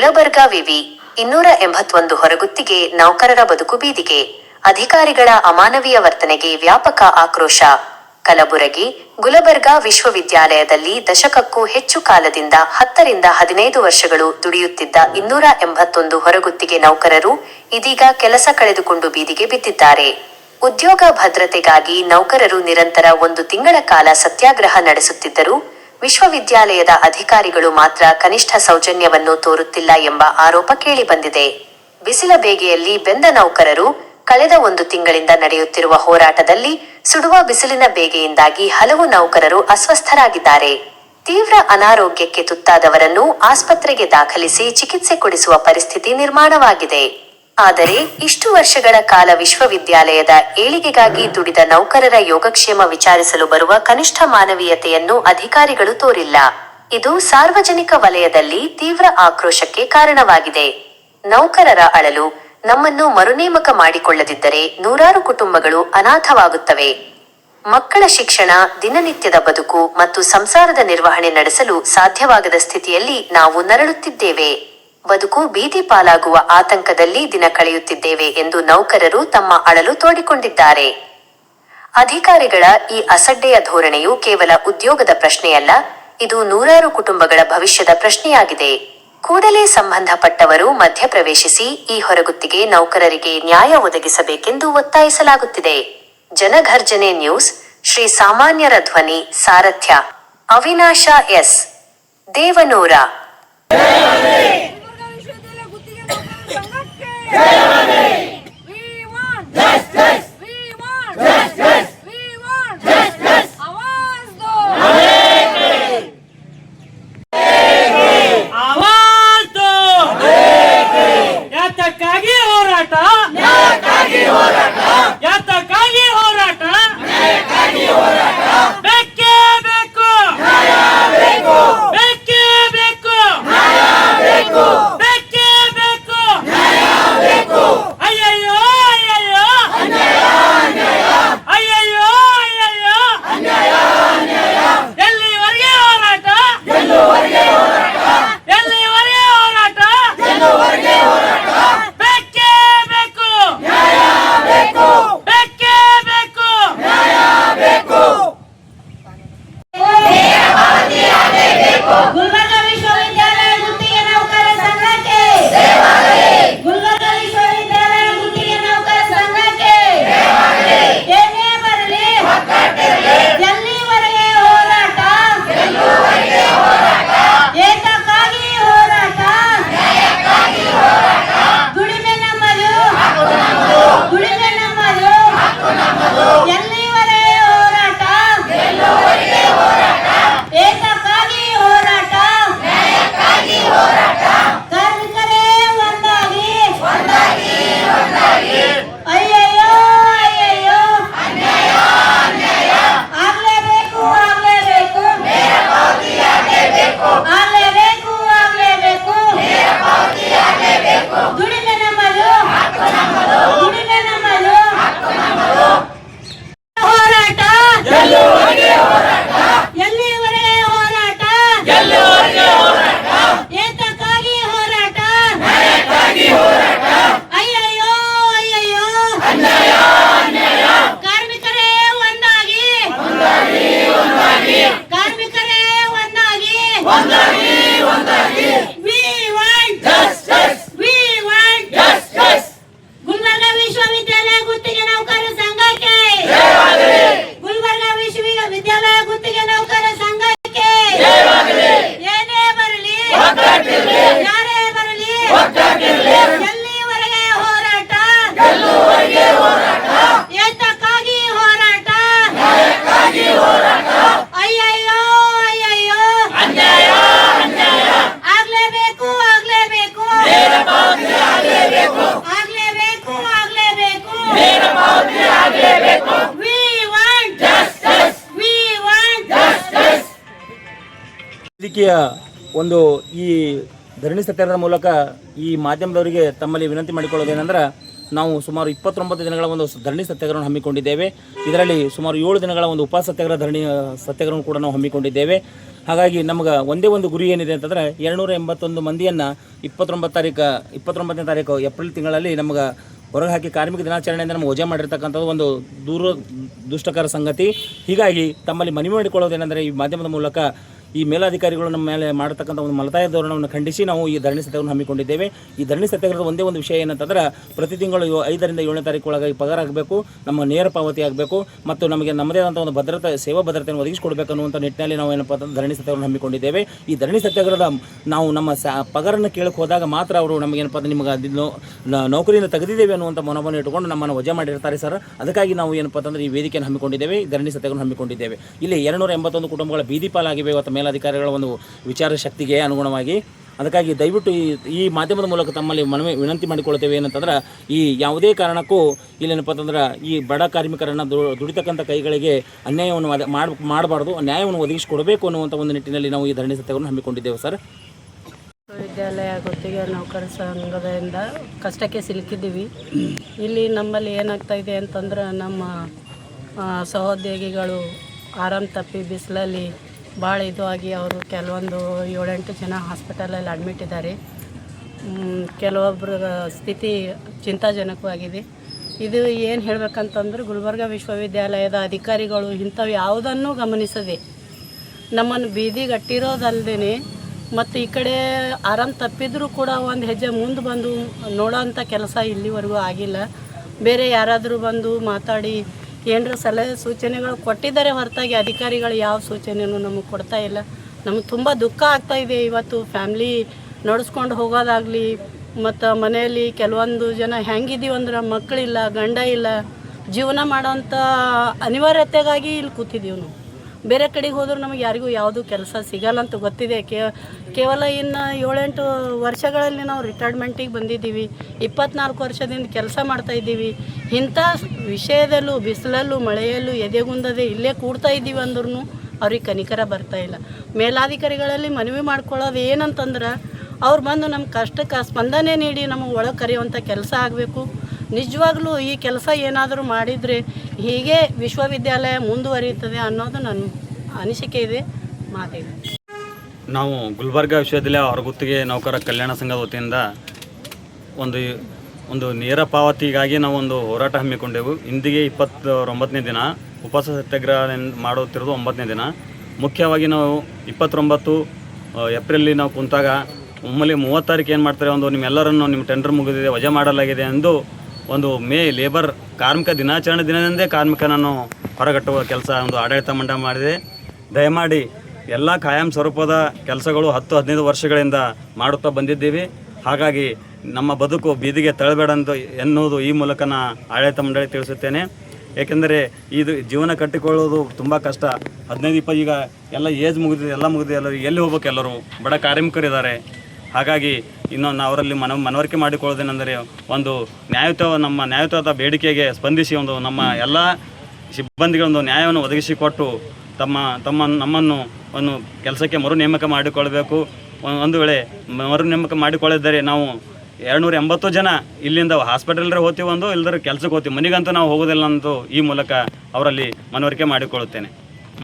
ಗುಲಬರ್ಗಾ ವಿವಿ 281 ಹೊರಗುತ್ತಿಗೆ ನೌಕರರ ಬದುಕು ಬೀದಿಗೆ. ಅಧಿಕಾರಿಗಳ ಅಮಾನವೀಯ ವರ್ತನೆಗೆ ವ್ಯಾಪಕ ಆಕ್ರೋಶ. ಕಲಬುರಗಿ ಗುಲಬರ್ಗಾ ವಿಶ್ವವಿದ್ಯಾಲಯದಲ್ಲಿ ದಶಕಕ್ಕೂ ಹೆಚ್ಚು ಕಾಲದಿಂದ 10 ರಿಂದ 15 ವರ್ಷಗಳು ದುಡಿಯುತ್ತಿದ್ದ 281 ಹೊರಗುತ್ತಿಗೆ ನೌಕರರು ಇದೀಗ ಕೆಲಸ ಕಳೆದುಕೊಂಡು ಬೀದಿಗೆ ಬಿದ್ದಿದ್ದಾರೆ. ಉದ್ಯೋಗ ಭದ್ರತೆಗಾಗಿ ನೌಕರರು ನಿರಂತರ 1 ತಿಂಗಳ ಕಾಲ ಸತ್ಯಾಗ್ರಹ ನಡೆಸುತ್ತಿದ್ದರೂ ವಿಶ್ವವಿದ್ಯಾಲಯದ ಅಧಿಕಾರಿಗಳು ಮಾತ್ರ ಕನಿಷ್ಠ ಸೌಜನ್ಯವನ್ನು ತೋರುತ್ತಿಲ್ಲ ಎಂಬ ಆರೋಪ ಕೇಳಿಬಂದಿದೆ. ಬಿಸಿಲ ಬೇಗೆಯಲ್ಲಿ ಬೆಂದ ನೌಕರರು ಕಳೆದ 1 ತಿಂಗಳಿಂದ ನಡೆಯುತ್ತಿರುವ ಹೋರಾಟದಲ್ಲಿ ಸುಡುವ ಬಿಸಿಲಿನ ಬೇಗೆಯಿಂದಾಗಿ ಹಲವು ನೌಕರರು ಅಸ್ವಸ್ಥರಾಗಿದ್ದಾರೆ. ತೀವ್ರ ಅನಾರೋಗ್ಯಕ್ಕೆ ತುತ್ತಾದವರನ್ನು ಆಸ್ಪತ್ರೆಗೆ ದಾಖಲಿಸಿ ಚಿಕಿತ್ಸೆ ಕೊಡಿಸುವ ಪರಿಸ್ಥಿತಿ ನಿರ್ಮಾಣವಾಗಿದೆ. ಆದರೆ ಇಷ್ಟು ವರ್ಷಗಳ ಕಾಲ ವಿಶ್ವವಿದ್ಯಾಲಯದ ಏಳಿಗೆಗಾಗಿ ದುಡಿದ ನೌಕರರ ಯೋಗಕ್ಷೇಮ ವಿಚಾರಿಸಲು ಬರುವ ಕನಿಷ್ಠ ಮಾನವೀಯತೆಯನ್ನು ಅಧಿಕಾರಿಗಳು ತೋರಿಲ್ಲ. ಇದು ಸಾರ್ವಜನಿಕ ವಲಯದಲ್ಲಿ ತೀವ್ರ ಆಕ್ರೋಶಕ್ಕೆ ಕಾರಣವಾಗಿದೆ. ನೌಕರರ ಅಳಲು, ನಮ್ಮನ್ನು ಮರುನೇಮಕ ಮಾಡಿಕೊಳ್ಳದಿದ್ದರೆ ನೂರಾರು ಕುಟುಂಬಗಳು ಅನಾಥವಾಗುತ್ತವೆ. ಮಕ್ಕಳ ಶಿಕ್ಷಣ, ದಿನನಿತ್ಯದ ಬದುಕು ಮತ್ತು ಸಂಸಾರದ ನಿರ್ವಹಣೆ ನಡೆಸಲು ಸಾಧ್ಯವಾಗದ ಸ್ಥಿತಿಯಲ್ಲಿ ನಾವು ನರಳುತ್ತಿದ್ದೇವೆ. ಬದುಕು ಬೀದಿ ಪಾಲಾಗುವ ಆತಂಕದಲ್ಲಿ ದಿನ ಕಳೆಯುತ್ತಿದ್ದೇವೆ ಎಂದು ನೌಕರರು ತಮ್ಮ ಅಳಲು ತೋಡಿಕೊಂಡಿದ್ದಾರೆ. ಅಧಿಕಾರಿಗಳ ಈ ಅಸಡ್ಡೆಯ ಧೋರಣೆಯು ಕೇವಲ ಉದ್ಯೋಗದ ಪ್ರಶ್ನೆಯಲ್ಲ, ಇದು ನೂರಾರು ಕುಟುಂಬಗಳ ಭವಿಷ್ಯದ ಪ್ರಶ್ನೆಯಾಗಿದೆ. ಕೂಡಲೇ ಸಂಬಂಧಪಟ್ಟವರು ಮಧ್ಯಪ್ರವೇಶಿಸಿ ಈ ಹೊರಗುತ್ತಿಗೆ ನೌಕರರಿಗೆ ನ್ಯಾಯ ಒದಗಿಸಬೇಕೆಂದು ಒತ್ತಾಯಿಸಲಾಗುತ್ತಿದೆ. ಜನಘರ್ಜನೆ ನ್ಯೂಸ್, ಶ್ರೀ ಸಾಮಾನ್ಯರ ಧ್ವನಿ, ಸಾರಥ್ಯ ಅವಿನಾಶ ಎಸ್. ದೇವನೂರ. ವೇದಿಕೆಯ ಒಂದು ಈ ಧರಣಿ ಸತ್ಯಾಗ್ರಹದ ಮೂಲಕ ಈ ಮಾಧ್ಯಮದವರಿಗೆ ತಮ್ಮಲ್ಲಿ ವಿನಂತಿ ಮಾಡಿಕೊಳ್ಳೋದೇನೆಂದರೆ, ನಾವು ಸುಮಾರು 29 ದಿನಗಳ ಒಂದು ಧರಣಿ ಸತ್ಯಾಗ್ರಹವನ್ನು ಹಮ್ಮಿಕೊಂಡಿದ್ದೇವೆ. ಇದರಲ್ಲಿ ಸುಮಾರು 7 ದಿನಗಳ ಒಂದು ಉಪವಾಸ ಸತ್ಯಾಗ್ರಹವನ್ನು ಕೂಡ ನಾವು ಹಮ್ಮಿಕೊಂಡಿದ್ದೇವೆ. ಹಾಗಾಗಿ ನಮ್ಗೆ ಒಂದೇ ಒಂದು ಗುರಿ ಏನಿದೆ ಅಂತಂದರೆ 281 ಮಂದಿಯನ್ನು 29ನೇ ತಾರೀಕು ಏಪ್ರಿಲ್ ತಿಂಗಳಲ್ಲಿ ನಮ್ಗೆ ಹೊರಗೆ ಹಾಕಿ ಕಾರ್ಮಿಕ ದಿನಾಚರಣೆಯಿಂದ ನಮ್ಗೆ ವಜಾ ಮಾಡಿರ್ತಕ್ಕಂಥದ್ದು ಒಂದು ದುಷ್ಟಕರ ಸಂಗತಿ. ಹೀಗಾಗಿ ತಮ್ಮಲ್ಲಿ ಮನವಿ ಮಾಡಿಕೊಳ್ಳೋದೇನೆಂದರೆ ಈ ಮಾಧ್ಯಮದ ಮೂಲಕ ಈ ಮೇಲಾಧಿಕಾರಿಗಳು ನಮ್ಮ ಮೇಲೆ ಮಾಡತಕ್ಕಂಥ ಒಂದು ಮಲತಾಯ ಧೋರಣವನ್ನು ಖಂಡಿಸಿ ನಾವು ಈ ಧರಣಿ ಸತ್ಯಾಗ್ರಹವನ್ನು ಹಮ್ಮಿಕೊಂಡಿದ್ದೇವೆ. ಈ ಧರಣಿ ಸತ್ಯಾಗ್ರಹದ ಒಂದೇ ಒಂದು ವಿಷಯ ಏನಂತಂದ್ರೆ ಪ್ರತಿ ತಿಂಗಳು 5ರಿಂದ 7ನೇ ತಾರೀಕು ಒಳಗಾಗಿ ಪಗಾರ ಆಗಬೇಕು, ನಮ್ಮ ನೇರ ಪಾವತಿ ಆಗಬೇಕು ಮತ್ತು ನಮಗೆ ನಮ್ಮದೇ ಆದಂಥ ಒಂದು ಸೇವಾ ಭದ್ರತೆಯನ್ನು ಒದಗಿಸಿಕೊಡಬೇಕು ಅನ್ನುವಂಥ ನಿಟ್ಟಿನಲ್ಲಿ ನಾವು ಏನಪ್ಪ ಅಂತಂದ್ರೆ ಧರಣಿ ಸತ್ಯಾಗ್ರಹವನ್ನು ಹಮ್ಮಿಕೊಂಡಿದ್ದೇವೆ. ಈ ಧರಣಿ ಸತ್ಯಾಗ್ರಹದ ನಾವು ನಮ್ಮ ಪಗಾರನ್ನು ಕೇಳಕ್ಕೆ ಹೋದಾಗ ಮಾತ್ರ ಅವರು ನಮಗೇನಪ್ಪ ಅಂದ್ರೆ ನಿಮಗೆ ನೌಕರಿಯಿಂದ ತೆಗೆದಿದ್ದೇವೆ ಅನ್ನುವಂಥ ಮನೋಭಾವನೆ ಇಟ್ಟುಕೊಂಡು ನಮ್ಮನ್ನು ವಜಾ ಮಾಡಿರ್ತಾರೆ ಸರ್. ಅದಕ್ಕಾಗಿ ನಾವು ಏನಪ್ಪ ಅಂತಂದ್ರೆ ಈ ವೇದಿಕೆಯನ್ನು ಹಮ್ಮಿಕೊಂಡಿದ್ದೇವೆ, ಈ ಧರಣಿ ಸತ್ಯಾಗ್ರಹವನ್ನು ಹಮ್ಮಿಕೊಂಡಿದ್ದೇವೆ. ಇಲ್ಲಿ 281 ಕುಟುಂಬಗಳ ಬೀದಿ ಪಾಲಾಗಿವೆ ಇವತ್ತು ಮೇಲಾಧಿಕಾರಿಗಳ ಒಂದು ವಿಚಾರ ಶಕ್ತಿಗೆ ಅನುಗುಣವಾಗಿ. ಅದಕ್ಕಾಗಿ ದಯವಿಟ್ಟು ಈ ಮಾಧ್ಯಮದ ಮೂಲಕ ತಮ್ಮಲ್ಲಿ ವಿನಂತಿ ಮಾಡಿಕೊಳ್ತೇವೆ ಏನಂತಂದ್ರೆ ಈ ಯಾವುದೇ ಕಾರಣಕ್ಕೂ ಇಲ್ಲೇನಪ್ಪ ಅಂತಂದ್ರೆ ಈ ಬಡ ಕಾರ್ಮಿಕರನ್ನು ದುಡಿತಕ್ಕಂಥ ಕೈಗಳಿಗೆ ಅನ್ಯಾಯವನ್ನು ಮಾಡಬಾರ್ದು, ನ್ಯಾಯವನ್ನು ಒದಗಿಸಿಕೊಡಬೇಕು ಅನ್ನುವಂಥ ಒಂದು ನಿಟ್ಟಿನಲ್ಲಿ ನಾವು ಈ ಧರಣಿ ಸತ್ಯಾಗ್ರಹವನ್ನು ಹಮ್ಮಿಕೊಂಡಿದ್ದೇವೆ ಸರ್. ವಿಶ್ವವಿದ್ಯಾಲಯ ಗುತ್ತಿಗೆ ನೌಕರ ಸಂಘದಿಂದ ಕಷ್ಟಕ್ಕೆ ಸಿಲುಕಿದ್ದೀವಿ. ಇಲ್ಲಿ ನಮ್ಮಲ್ಲಿ ಏನಾಗ್ತಾ ಇದೆ ಅಂತಂದ್ರೆ ನಮ್ಮ ಸಹೋದ್ಯೋಗಿಗಳು ಆರಾಮ್ ತಪ್ಪಿ ಬಿಸಿಲಲ್ಲಿ ಭಾಳ ಇದು ಆಗಿ ಅವರು ಕೆಲವೊಂದು 7-8 ಜನ ಹಾಸ್ಪಿಟಲಲ್ಲಿ ಅಡ್ಮಿಟ್ ಇದ್ದಾರೆ. ಕೆಲವೊಬ್ಬರ ಸ್ಥಿತಿ ಚಿಂತಾಜನಕವಾಗಿದೆ. ಇದು ಏನು ಹೇಳಬೇಕಂತಂದ್ರೆ ಗುಲ್ಬರ್ಗ ವಿಶ್ವವಿದ್ಯಾಲಯದ ಅಧಿಕಾರಿಗಳು ಇಂಥವು ಯಾವುದನ್ನು ಗಮನಿಸದೆ ನಮ್ಮನ್ನು ಬೀದಿಗಟ್ಟಿರೋದಲ್ಲದೆ ಮತ್ತು ಈ ಕಡೆ ಆರಾಮ್ ತಪ್ಪಿದರೂ ಕೂಡ ಒಂದು ಹೆಜ್ಜೆ ಮುಂದೆ ಬಂದು ನೋಡೋಂಥ ಕೆಲಸ ಇಲ್ಲಿವರೆಗೂ ಆಗಿಲ್ಲ. ಬೇರೆ ಯಾರಾದರೂ ಬಂದು ಮಾತಾಡಿ ಏನರ ಸಲಹೆ ಸೂಚನೆಗಳು ಕೊಟ್ಟಿದ್ದಾರೆ ಹೊರತಾಗಿ ಅಧಿಕಾರಿಗಳು ಯಾವ ಸೂಚನೆಯೂ ನಮಗೆ ಕೊಡ್ತಾ ಇಲ್ಲ. ನಮಗೆ ತುಂಬ ದುಃಖ ಆಗ್ತಾಯಿದೆ. ಇವತ್ತು ಫ್ಯಾಮ್ಲಿ ನಡೆಸ್ಕೊಂಡು ಹೋಗೋದಾಗಲಿ ಮತ್ತು ಮನೆಯಲ್ಲಿ ಕೆಲವೊಂದು ಜನ ಹೆಂಗಿದ್ದೀವಿ ಅಂದ್ರೆ ಮಕ್ಕಳಿಲ್ಲ, ಗಂಡ ಇಲ್ಲ, ಜೀವನ ಮಾಡೋಂಥ ಅನಿವಾರ್ಯತೆಗಾಗಿ ಇಲ್ಲಿ ಕೂತಿದ್ದೀವಿ ನಾವು. ಬೇರೆ ಕಡೆಗೆ ಹೋದ್ರೆ ನಮಗೆ ಯಾರಿಗೂ ಯಾವುದೂ ಕೆಲಸ ಸಿಗಲ್ಲ ಅಂತ ಗೊತ್ತಿದೆ. ಕೇವಲ ಇನ್ನು 7-8 ವರ್ಷಗಳಲ್ಲಿ ನಾವು ರಿಟೈರ್ಮೆಂಟಿಗೆ ಬಂದಿದ್ದೀವಿ. 24 ವರ್ಷದಿಂದ ಕೆಲಸ ಮಾಡ್ತಾಯಿದ್ದೀವಿ. ಇಂಥ ವಿಷಯದಲ್ಲೂ ಬಿಸಿಲಲ್ಲೂ ಮಳೆಯಲ್ಲೂ ಎದೆಗುಂದದೆ ಇಲ್ಲೇ ಕೂಡ್ತಾ ಇದ್ದೀವಿ ಅಂದ್ರೂ ಅವ್ರಿಗೆ ಕನಿಕರ ಬರ್ತಾಯಿಲ್ಲ. ಮೇಲಾಧಿಕಾರಿಗಳಲ್ಲಿ ಮನವಿ ಮಾಡ್ಕೊಳ್ಳೋದು ಏನಂತಂದ್ರೆ ಅವ್ರು ಬಂದು ನಮ್ಮ ಕಷ್ಟಕ್ಕೆ ಸ್ಪಂದನೆ ನೀಡಿ ನಮಗೆ ಒಳಗೆ ಕರೆಯುವಂಥ ಕೆಲಸ ಆಗಬೇಕು. ನಿಜವಾಗ್ಲೂ ಈ ಕೆಲಸ ಏನಾದರೂ ಮಾಡಿದರೆ ಹೀಗೆ ವಿಶ್ವವಿದ್ಯಾಲಯ ಮುಂದುವರಿಯುತ್ತದೆ ಅನ್ನೋದು ನನ್ನ ಅನಿಸಿಕೆ ಇದೆ, ಮಾತಿದೆ. ನಾವು ಗುಲ್ಬರ್ಗ ವಿಶ್ವವಿದ್ಯಾಲಯ ಹೊರಗುತ್ತಿಗೆ ನೌಕರ ಕಲ್ಯಾಣ ಸಂಘದ ವತಿಯಿಂದ ಒಂದು ನೇರ ಪಾವತಿಗಾಗಿ ನಾವು ಒಂದು ಹೋರಾಟ ಹಮ್ಮಿಕೊಂಡೆವು. ಇಂದಿಗೆ 29ನೇ ದಿನ, ಉಪವಾಸ ಸತ್ಯಾಗ್ರಹ ಮಾಡುತ್ತಿರೋದು 9ನೇ ದಿನ. ಮುಖ್ಯವಾಗಿ ನಾವು 29 ಏಪ್ರಿಲ್ ನಾವು ಕುಂತಾಗ ಒಮ್ಮೆ 30 ತಾರೀಕು ಏನು ಮಾಡ್ತಾರೆ, ನಿಮ್ಮೆಲ್ಲರನ್ನು ನಿಮ್ಮ ಟೆಂಡರ್ ಮುಗಿದಿದೆ, ವಜಾ ಮಾಡಲಾಗಿದೆ ಎಂದು ಒಂದು ಲೇಬರ್ ಕಾರ್ಮಿಕ ದಿನಾಚರಣೆ ದಿನದಂದೇ ಕಾರ್ಮಿಕನನ್ನು ಹೊರಗಟ್ಟುವ ಕೆಲಸ ಒಂದು ಆಡಳಿತ ಮಂಡಳಿ ಮಾಡಿದೆ. ದಯಮಾಡಿ ಎಲ್ಲ ಕಾಯಂ ಸ್ವರೂಪದ ಕೆಲಸಗಳು 10-15 ವರ್ಷಗಳಿಂದ ಮಾಡುತ್ತಾ ಬಂದಿದ್ದೀವಿ. ಹಾಗಾಗಿ ನಮ್ಮ ಬದುಕು ಬೀದಿಗೆ ತಳ್ಳಬೇಡಂತ ಎನ್ನುವುದು ಈ ಮೂಲಕ ಆಡಳಿತ ಮಂಡಳಿ ತಿಳಿಸುತ್ತೇನೆ. ಏಕೆಂದರೆ ಇದು ಜೀವನ ಕಟ್ಟಿಕೊಳ್ಳೋದು ತುಂಬ ಕಷ್ಟ. 15-20 ಈಗ ಎಲ್ಲ ಏಜ್ ಮುಗಿದಿದೆ, ಎಲ್ಲ ಎಲ್ಲರೂ ಎಲ್ಲಿ ಹೋಗ್ಬೇಕು, ಎಲ್ಲರೂ ಬಡ ಕಾರ್ಮಿಕರಿದ್ದಾರೆ. ಹಾಗಾಗಿ ಇನ್ನು ಅವರಲ್ಲಿ ಮನವರಿಕೆ ಮಾಡಿಕೊಳ್ಳೋದೇನೆಂದರೆ ನಮ್ಮ ನ್ಯಾಯಯುತವಾದ ಬೇಡಿಕೆಗೆ ಸ್ಪಂದಿಸಿ ನಮ್ಮ ಎಲ್ಲ ಸಿಬ್ಬಂದಿಗಳೊಂದು ನ್ಯಾಯವನ್ನು ಒದಗಿಸಿಕೊಟ್ಟು ನಮ್ಮನ್ನು ಒಂದು ಕೆಲಸಕ್ಕೆ ಮರು ನೇಮಕ ಮಾಡಿಕೊಳ್ಳಬೇಕು. ಒಂದು ವೇಳೆ ಮರು ನೇಮಕ ಮಾಡಿಕೊಳ್ಳಿದ್ದರೆ ನಾವು 280 ಜನ ಇಲ್ಲಿಂದ ಹಾಸ್ಪಿಟಲ್ರೆ ಹೋಗ್ತೀವಿ, ಇಲ್ಲದ್ರೆ ಕೆಲಸಕ್ಕೆ ಹೋಗ್ತೀವಿ, ಮನೆಗಂತೂ ನಾವು ಹೋಗೋದಿಲ್ಲ ಅಂತ ಈ ಮೂಲಕ ಅವರಲ್ಲಿ ಮನವರಿಕೆ ಮಾಡಿಕೊಳ್ಳುತ್ತೇನೆ.